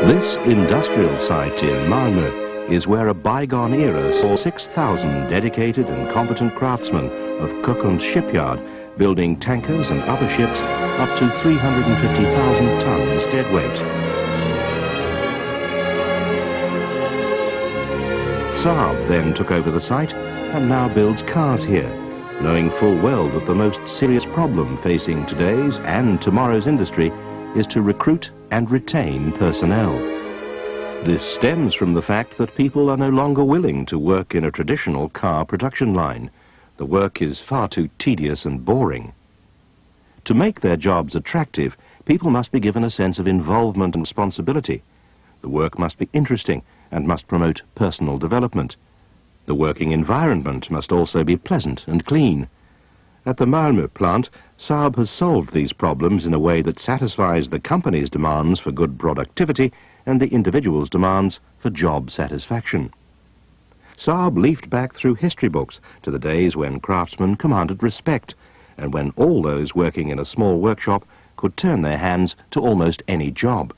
This industrial site in Malmö is where a bygone era saw 6,000 dedicated and competent craftsmen of Kockums shipyard building tankers and other ships up to 350,000 tons deadweight. Saab then took over the site and now builds cars here, knowing full well that the most serious problem facing today's and tomorrow's industry is to recruit and retain personnel. This stems from the fact that people are no longer willing to work in a traditional car production line. The work is far too tedious and boring. To make their jobs attractive, people must be given a sense of involvement and responsibility. The work must be interesting and must promote personal development. The working environment must also be pleasant and clean. At the Malmö plant, Saab has solved these problems in a way that satisfies the company's demands for good productivity and the individual's demands for job satisfaction. Saab leafed back through history books to the days when craftsmen commanded respect and when all those working in a small workshop could turn their hands to almost any job.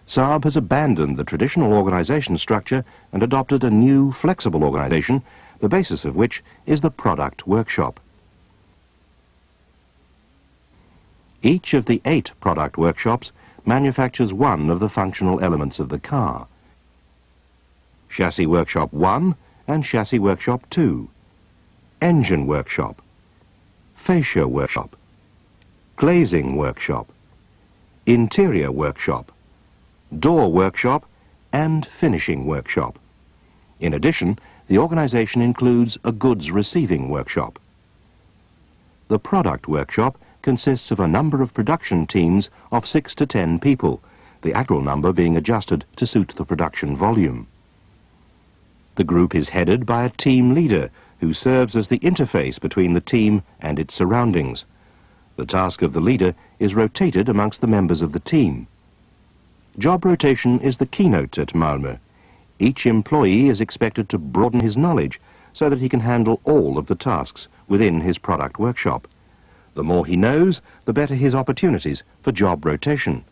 Saab has abandoned the traditional organisation structure and adopted a new, flexible organisation, the basis of which is the product workshop. Each of the 8 product workshops manufactures one of the functional elements of the car. Chassis Workshop 1 and Chassis Workshop 2, Engine Workshop, Fascia Workshop, Glazing Workshop, Interior Workshop, Door Workshop and Finishing Workshop. In addition, the organisation includes a Goods Receiving Workshop. The Product Workshop consists of a number of production teams of 6 to 10 people, the actual number being adjusted to suit the production volume. The group is headed by a team leader who serves as the interface between the team and its surroundings. The task of the leader is rotated amongst the members of the team. Job rotation is the keynote at Malmö. Each employee is expected to broaden his knowledge so that he can handle all of the tasks within his product workshop. The more he knows, the better his opportunities for job rotation.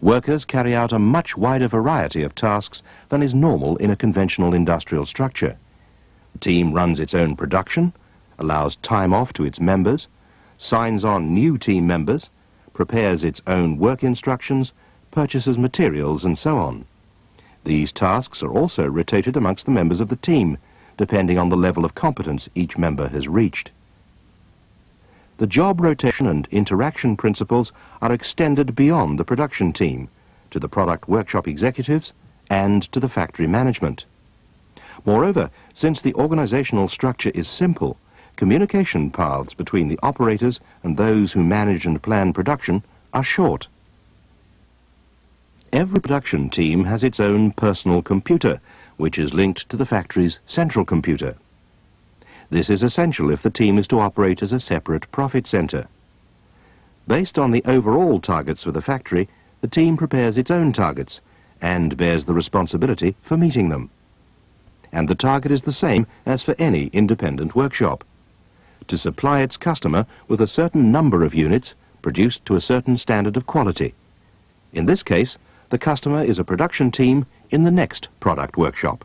Workers carry out a much wider variety of tasks than is normal in a conventional industrial structure. The team runs its own production, allows time off to its members, signs on new team members, prepares its own work instructions, purchases materials and so on. These tasks are also rotated amongst the members of the team, depending on the level of competence each member has reached. The job rotation and interaction principles are extended beyond the production team, to the product workshop executives and to the factory management. Moreover, since the organizational structure is simple, communication paths between the operators and those who manage and plan production are short. Every production team has its own personal computer, which is linked to the factory's central computer. This is essential if the team is to operate as a separate profit centre. Based on the overall targets for the factory, the team prepares its own targets and bears the responsibility for meeting them. And the target is the same as for any independent workshop: to supply its customer with a certain number of units produced to a certain standard of quality. In this case, the customer is a production team in the next product workshop.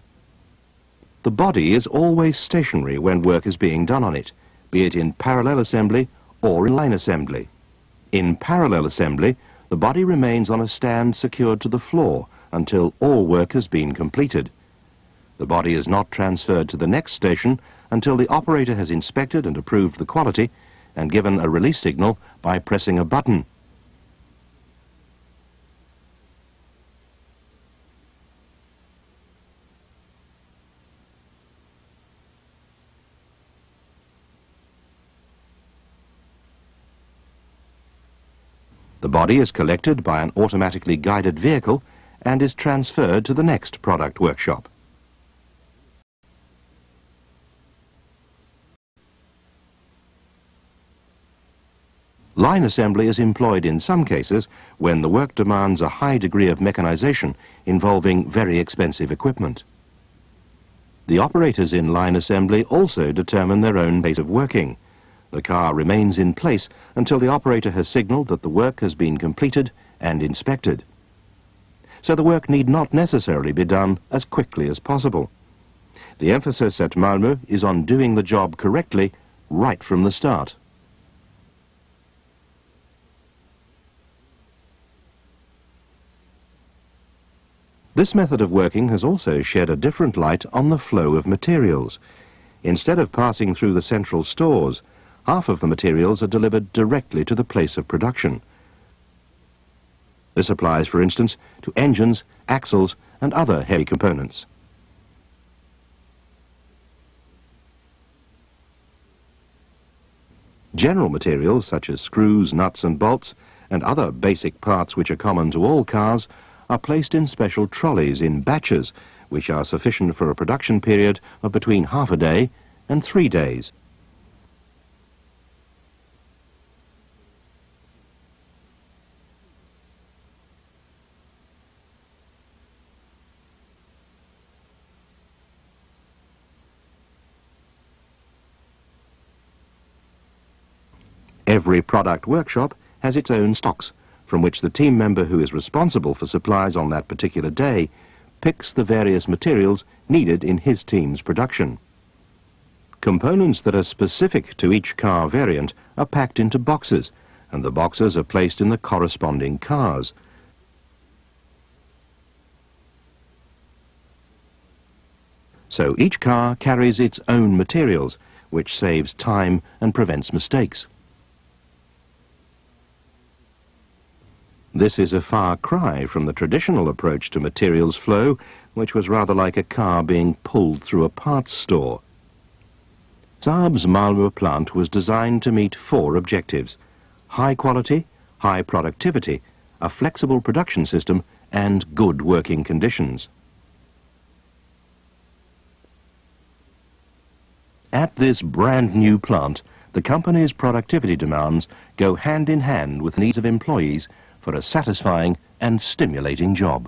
The body is always stationary when work is being done on it, be it in parallel assembly or in line assembly. In parallel assembly, the body remains on a stand secured to the floor until all work has been completed. The body is not transferred to the next station until the operator has inspected and approved the quality and given a release signal by pressing a button. The body is collected by an automatically guided vehicle and is transferred to the next product workshop. Line assembly is employed in some cases when the work demands a high degree of mechanization involving very expensive equipment. The operators in line assembly also determine their own pace of working. The car remains in place until the operator has signalled that the work has been completed and inspected. So the work need not necessarily be done as quickly as possible. The emphasis at Malmö is on doing the job correctly right from the start. This method of working has also shed a different light on the flow of materials. Instead of passing through the central stores, half of the materials are delivered directly to the place of production. This applies, for instance, to engines, axles and other heavy components. General materials such as screws, nuts and bolts and other basic parts which are common to all cars are placed in special trolleys in batches, which are sufficient for a production period of between half a day and 3 days. Every product workshop has its own stocks, from which the team member who is responsible for supplies on that particular day picks the various materials needed in his team's production. Components that are specific to each car variant are packed into boxes, and the boxes are placed in the corresponding cars. So each car carries its own materials, which saves time and prevents mistakes. This is a far cry from the traditional approach to materials flow, which was rather like a car being pulled through a parts store. Saab's Malmö plant was designed to meet 4 objectives: high quality, high productivity, a flexible production system and good working conditions. At this brand new plant, the company's productivity demands go hand in hand with the needs of employees for a satisfying and stimulating job.